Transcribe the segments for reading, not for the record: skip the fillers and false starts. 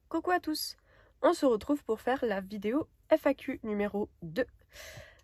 Coucou à tous. On se retrouve pour faire la vidéo FAQ numéro 2.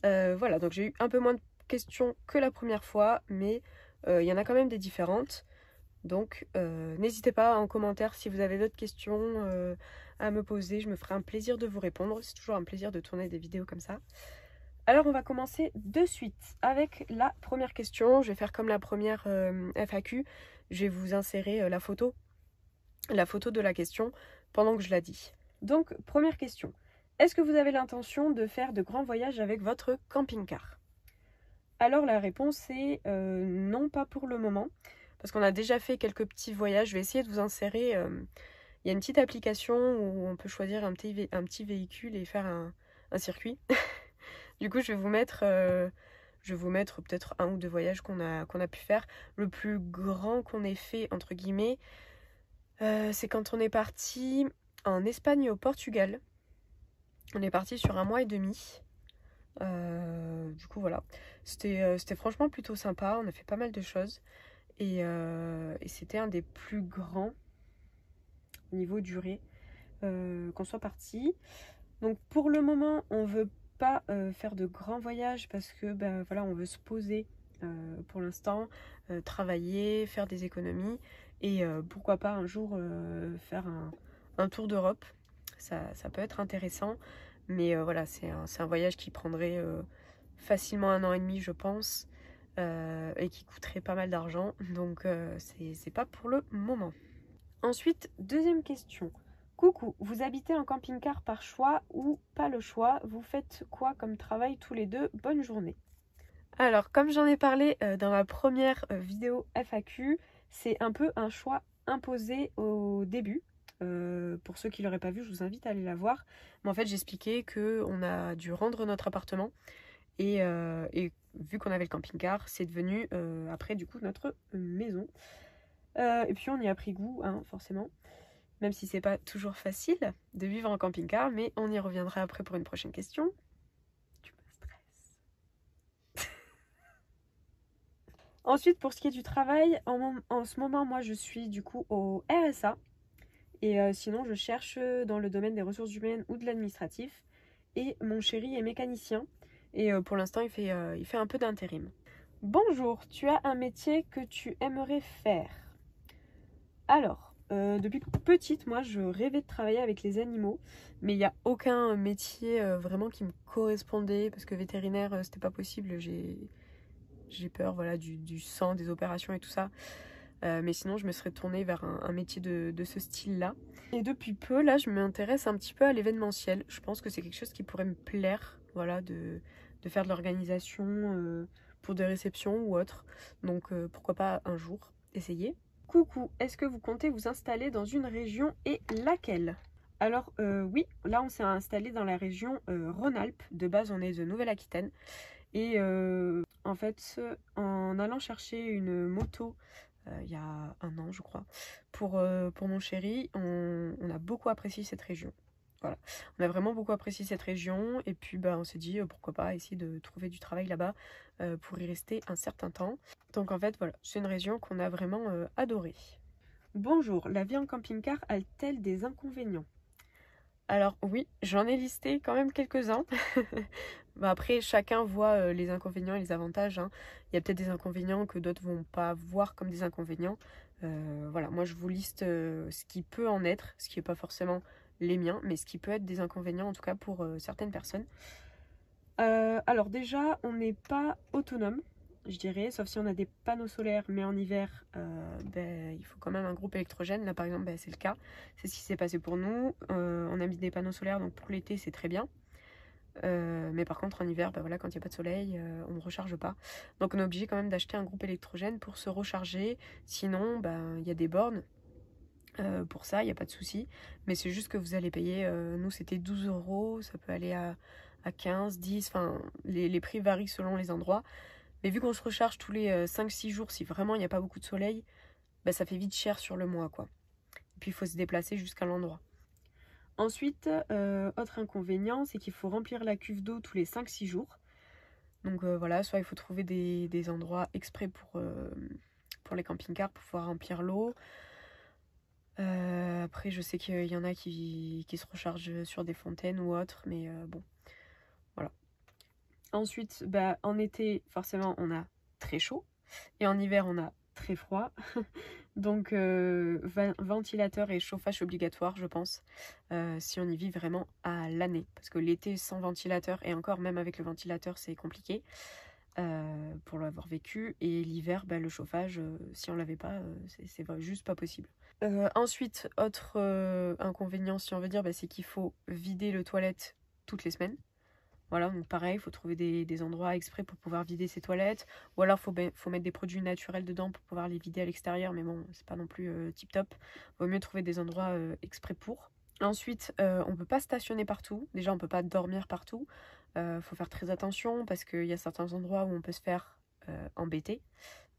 Voilà, donc j'ai eu un peu moins de questions que la première fois, mais il y en a quand même des différentes. Donc n'hésitez pas en commentaire si vous avez d'autres questions à me poser, je me ferai un plaisir de vous répondre. C'est toujours un plaisir de tourner des vidéos comme ça. Alors on va commencer de suite avec la première question. Je vais faire comme la première FAQ, je vais vous insérer la photo de la question pendant que je la dis. Donc, première question. Est-ce que vous avez l'intention de faire de grands voyages avec votre camping-car? Alors la réponse est non, pas pour le moment, parce qu'on a déjà fait quelques petits voyages. Je vais essayer de vous insérer. Il y a une petite application où on peut choisir un petit véhicule et faire un circuit. Du coup, je vais vous mettre peut-être un ou deux voyages qu'on a pu faire. Le plus grand qu'on ait fait, entre guillemets, c'est quand on est parti en Espagne et au Portugal. On est parti sur 1 mois et demi. Du coup voilà, c'était franchement plutôt sympa. On a fait pas mal de choses et c'était un des plus grands niveau durée qu'on soit parti. Donc pour le moment on veut pas faire de grands voyages parce que voilà, on veut se poser pour l'instant, travailler, faire des économies et pourquoi pas un jour faire un tour d'Europe. Ça peut être intéressant, mais voilà, c'est un voyage qui prendrait facilement 1 an et demi je pense, et qui coûterait pas mal d'argent, donc c'est pas pour le moment. Ensuite, deuxième question. Coucou, vous habitez en camping-car par choix ou pas le choix? Vous faites quoi comme travail tous les deux? Bonne journée. Alors, comme j'en ai parlé dans ma première vidéo FAQ, c'est un peu un choix imposé au début. Pour ceux qui ne l'auraient pas vu, je vous invite à aller la voir. Mais en fait, j'expliquais qu'on a dû rendre notre appartement et vu qu'on avait le camping-car, c'est devenu après du coup notre maison. Et puis on y a pris goût, hein, forcément. Même si c'est pas toujours facile de vivre en camping-car, mais on y reviendra après pour une prochaine question. Tu me stresses. Ensuite, pour ce qui est du travail, en ce moment, moi je suis du coup au RSA. Et sinon, je cherche dans le domaine des ressources humaines ou de l'administratif. Et mon chéri est mécanicien. Et pour l'instant, il fait un peu d'intérim. Bonjour, tu as un métier que tu aimerais faire? Alors, depuis petite, moi, je rêvais de travailler avec les animaux. Mais il n'y a aucun métier vraiment qui me correspondait. Parce que vétérinaire, c'était pas possible. J'ai peur, voilà, du sang, des opérations et tout ça. Mais sinon, je me serais tournée vers un métier de ce style-là. Et depuis peu, là, je m'intéresse un petit peu à l'événementiel. Je pense que c'est quelque chose qui pourrait me plaire, voilà, de faire de l'organisation pour des réceptions ou autre. Donc, pourquoi pas un jour essayer. Coucou, est-ce que vous comptez vous installer dans une région et laquelle? Alors, oui, là, on s'est installé dans la région Rhône-Alpes. De base, on est de Nouvelle-Aquitaine. Et en fait, en allant chercher une moto il y a 1 an je crois, pour mon chéri, on a beaucoup apprécié cette région. Voilà, on a vraiment beaucoup apprécié cette région et puis on s'est dit pourquoi pas essayer de trouver du travail là-bas pour y rester un certain temps. Donc en fait voilà, c'est une région qu'on a vraiment adorée. Bonjour, la vie en camping-car a-t-elle des inconvénients? Alors oui, j'en ai listé quand même quelques-uns. Après, chacun voit les inconvénients et les avantages, hein. Il y a peut-être des inconvénients que d'autres vont pas voir comme des inconvénients. Voilà, moi je vous liste ce qui peut en être, ce qui n'est pas forcément les miens, mais ce qui peut être des inconvénients en tout cas pour certaines personnes. Alors déjà, on n'est pas autonome, je dirais, sauf si on a des panneaux solaires, mais en hiver, il faut quand même un groupe électrogène. Là par exemple, c'est le cas, c'est ce qui s'est passé pour nous. On a mis des panneaux solaires, donc pour l'été c'est très bien. Mais par contre en hiver, voilà, quand il n'y a pas de soleil, on ne recharge pas. Donc on est obligé quand même d'acheter un groupe électrogène pour se recharger. Sinon, il y a des bornes. Pour ça, il n'y a pas de souci. Mais c'est juste que vous allez payer, nous c'était 12 €, ça peut aller à 15, 10, enfin les prix varient selon les endroits. Mais vu qu'on se recharge tous les 5-6 jours, si vraiment il n'y a pas beaucoup de soleil, ça fait vite cher sur le mois, quoi. Et puis il faut se déplacer jusqu'à l'endroit. Ensuite, autre inconvénient, c'est qu'il faut remplir la cuve d'eau tous les 5-6 jours. Donc voilà, soit il faut trouver des endroits exprès pour les camping-cars pour pouvoir remplir l'eau. Après, je sais qu'il y en a qui se rechargent sur des fontaines ou autres, mais bon, voilà. Ensuite, bah, en été, forcément, on a très chaud. Et en hiver, on a très froid. Donc, ventilateur et chauffage obligatoire, je pense, si on y vit vraiment à l'année. Parce que l'été sans ventilateur, et encore même avec le ventilateur, c'est compliqué pour l'avoir vécu. Et l'hiver, bah, le chauffage, si on l'avait pas, c'est juste pas possible. Ensuite, autre inconvénient, si on veut dire, bah, c'est qu'il faut vider le toilette toutes les semaines. Voilà, donc pareil, il faut trouver des endroits exprès pour pouvoir vider ses toilettes. Ou alors, faut mettre des produits naturels dedans pour pouvoir les vider à l'extérieur. Mais bon, c'est pas non plus tip top. Vaut mieux trouver des endroits exprès pour. Ensuite, on peut pas stationner partout. Déjà, on peut pas dormir partout. Faut faire très attention parce qu'il y a certains endroits où on peut se faire embêter.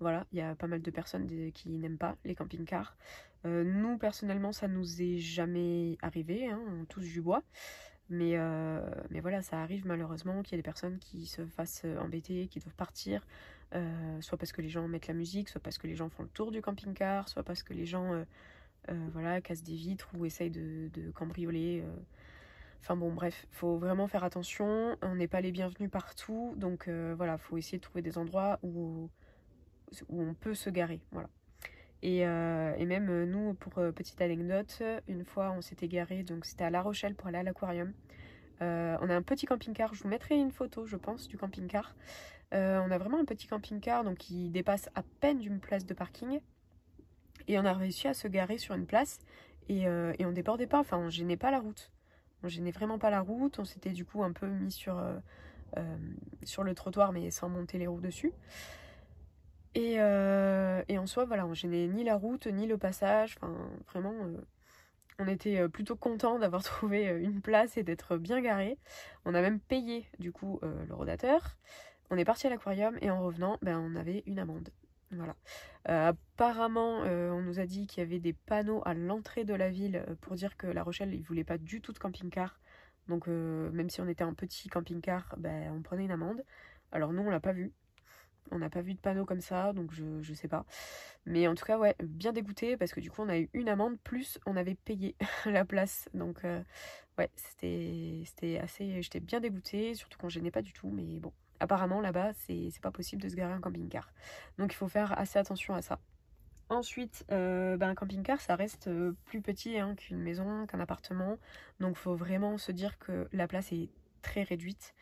Voilà, il y a pas mal de personnes qui n'aiment pas les camping-cars. Nous, personnellement, ça nous est jamais arrivé, hein, on touche du bois. Mais voilà, ça arrive malheureusement qu'il y ait des personnes qui se fassent embêter, qui doivent partir, soit parce que les gens mettent la musique, soit parce que les gens font le tour du camping-car, soit parce que les gens voilà, cassent des vitres ou essayent de cambrioler. Enfin bon, bref, faut vraiment faire attention, on n'est pas les bienvenus partout, donc voilà, faut essayer de trouver des endroits où on peut se garer, voilà. Et même nous, pour petite anecdote, une fois on s'était garé, donc c'était à La Rochelle pour aller à l'aquarium. On a un petit camping-car, je vous mettrai une photo je pense du camping-car. On a vraiment un petit camping-car donc qui dépasse à peine d'une place de parking. Et on a réussi à se garer sur une place et on débordait pas, enfin on gênait pas la route. On gênait vraiment pas la route, on s'était du coup un peu mis sur le trottoir mais sans monter les roues dessus. Et en soi, voilà, on gênait ni la route, ni le passage. Enfin, vraiment, on était plutôt contents d'avoir trouvé une place et d'être bien garés. On a même payé, du coup, le rodateur. On est parti à l'aquarium et en revenant, ben, on avait une amende. Voilà. Apparemment, on nous a dit qu'il y avait des panneaux à l'entrée de la ville pour dire que La Rochelle, ils voulaient pas du tout de camping-car. Donc, même si on était un petit camping-car, ben, on prenait une amende. Alors, nous, on l'a pas vu. On n'a pas vu de panneau comme ça, donc je sais pas. Mais en tout cas, ouais, bien dégoûté parce que du coup, on a eu une amende, plus on avait payé la place. Donc, ouais, c'était assez. J'étais bien dégoûtée, surtout quand je gênais pas du tout. Mais bon, apparemment, là-bas, c'est pas possible de se garer un camping-car. Donc, il faut faire assez attention à ça. Ensuite, un camping-car, ça reste plus petit hein, qu'une maison, qu'un appartement. Donc, faut vraiment se dire que la place est très réduite.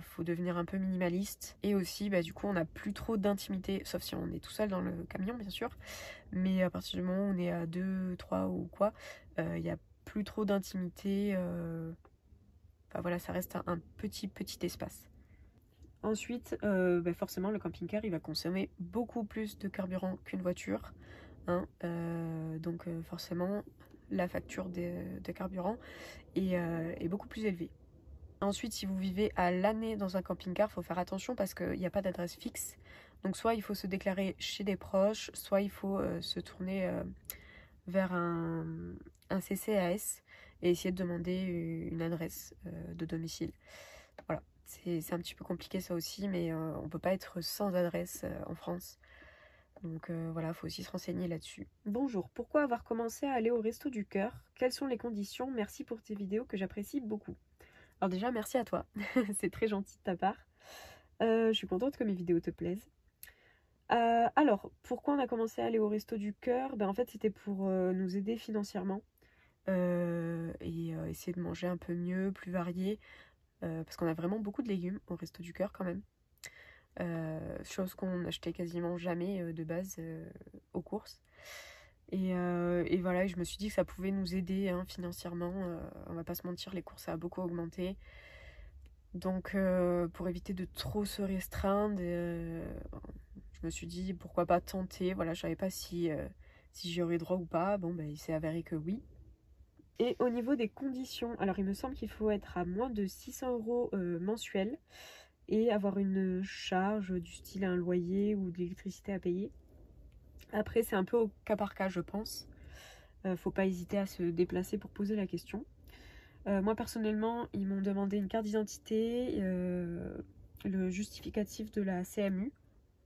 Faut devenir un peu minimaliste. Et aussi, du coup, on n'a plus trop d'intimité, sauf si on est tout seul dans le camion, bien sûr. Mais à partir du moment où on est à 2, 3 ou quoi, il n'y a plus trop d'intimité. Enfin voilà, ça reste un petit espace. Ensuite, forcément, le camping-car, il va consommer beaucoup plus de carburant qu'une voiture. Hein, donc forcément, la facture de carburant est beaucoup plus élevée. Ensuite, si vous vivez à l'année dans un camping-car, il faut faire attention parce qu'il n'y a pas d'adresse fixe. Donc soit il faut se déclarer chez des proches, soit il faut se tourner vers un CCAS et essayer de demander une adresse de domicile. Voilà, c'est un petit peu compliqué ça aussi, mais on ne peut pas être sans adresse en France. Donc voilà, il faut aussi se renseigner là-dessus. Bonjour, pourquoi avoir commencé à aller au Resto du Cœur? Quelles sont les conditions? Merci pour tes vidéos que j'apprécie beaucoup. Alors déjà, merci à toi, c'est très gentil de ta part. Je suis contente que mes vidéos te plaisent. Alors, pourquoi on a commencé à aller au Resto du Cœur? En fait, c'était pour nous aider financièrement et essayer de manger un peu mieux, plus varié, parce qu'on a vraiment beaucoup de légumes au Resto du Cœur quand même. Chose qu'on n'achetait quasiment jamais de base aux courses. Et voilà, je me suis dit que ça pouvait nous aider hein, financièrement. On va pas se mentir, les courses ça a beaucoup augmenté. Donc pour éviter de trop se restreindre, je me suis dit pourquoi pas tenter. Voilà, je savais pas si j'y aurais droit ou pas. Bon, il s'est avéré que oui. Et au niveau des conditions, alors il me semble qu'il faut être à moins de 600 € mensuels et avoir une charge du style un loyer ou de l'électricité à payer. Après, c'est un peu au cas par cas, je pense. Faut pas hésiter à se déplacer pour poser la question. Moi, personnellement, ils m'ont demandé une carte d'identité, le justificatif de la CMU.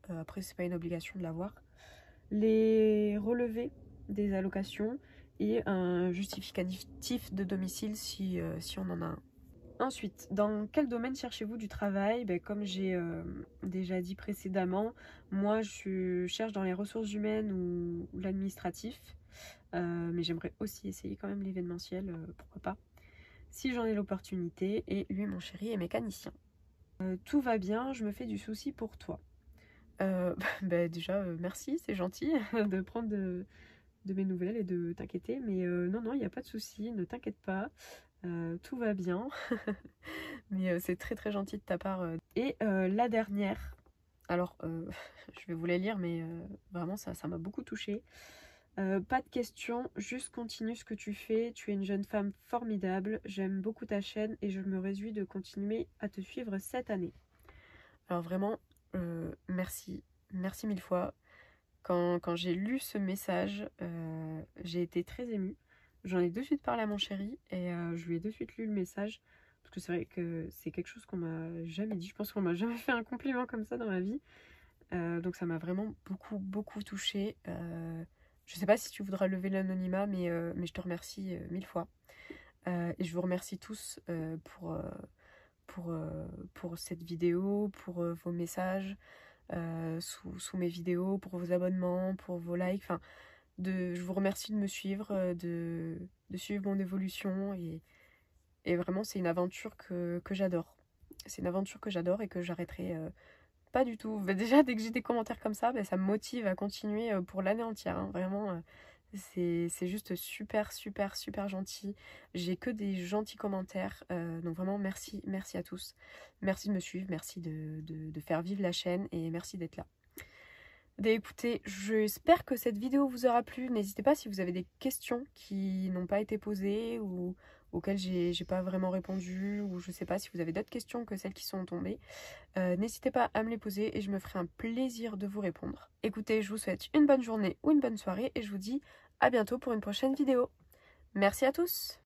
Après, c'est pas une obligation de l'avoir. Les relevés des allocations et un justificatif de domicile si on en a un. Ensuite, dans quel domaine cherchez-vous du travail? Comme j'ai déjà dit précédemment, moi je cherche dans les ressources humaines ou l'administratif, mais j'aimerais aussi essayer quand même l'événementiel, pourquoi pas, si j'en ai l'opportunité, et lui, mon chéri, est mécanicien. Tout va bien, je me fais du souci pour toi. Déjà, merci, c'est gentil de prendre de mes nouvelles et de t'inquiéter, mais non, il n'y a pas de souci, ne t'inquiète pas. Tout va bien. Mais c'est très très gentil de ta part. Et la dernière, alors je vais vous la lire, mais vraiment ça m'a beaucoup touchée. Pas de questions, juste continue ce que tu fais. Tu es une jeune femme formidable. J'aime beaucoup ta chaîne et je me réjouis de continuer à te suivre cette année. Alors vraiment, merci mille fois. Quand j'ai lu ce message, j'ai été très émue. J'en ai de suite parlé à mon chéri et je lui ai de suite lu le message. Parce que c'est vrai que c'est quelque chose qu'on m'a jamais dit. Je pense qu'on m'a jamais fait un compliment comme ça dans ma vie. Donc ça m'a vraiment beaucoup touchée. Je sais pas si tu voudras lever l'anonymat, mais je te remercie mille fois. Et je vous remercie tous pour cette vidéo, pour vos messages. Sous mes vidéos, pour vos abonnements, pour vos likes. Enfin, je vous remercie de me suivre, de suivre mon évolution. Et vraiment, c'est une aventure que j'adore. C'est une aventure que j'adore et que j'arrêterai pas du tout. Déjà, dès que j'ai des commentaires comme ça, ça me motive à continuer pour l'année entière. Hein. Vraiment, c'est juste super gentil. J'ai que des gentils commentaires. Donc vraiment, merci à tous. Merci de me suivre, merci de faire vivre la chaîne et merci d'être là. Écoutez, j'espère que cette vidéo vous aura plu. N'hésitez pas si vous avez des questions qui n'ont pas été posées ou auxquelles j'ai pas vraiment répondu, ou je sais pas si vous avez d'autres questions que celles qui sont tombées. N'hésitez pas à me les poser et je me ferai un plaisir de vous répondre. Écoutez, je vous souhaite une bonne journée ou une bonne soirée et je vous dis à bientôt pour une prochaine vidéo. Merci à tous!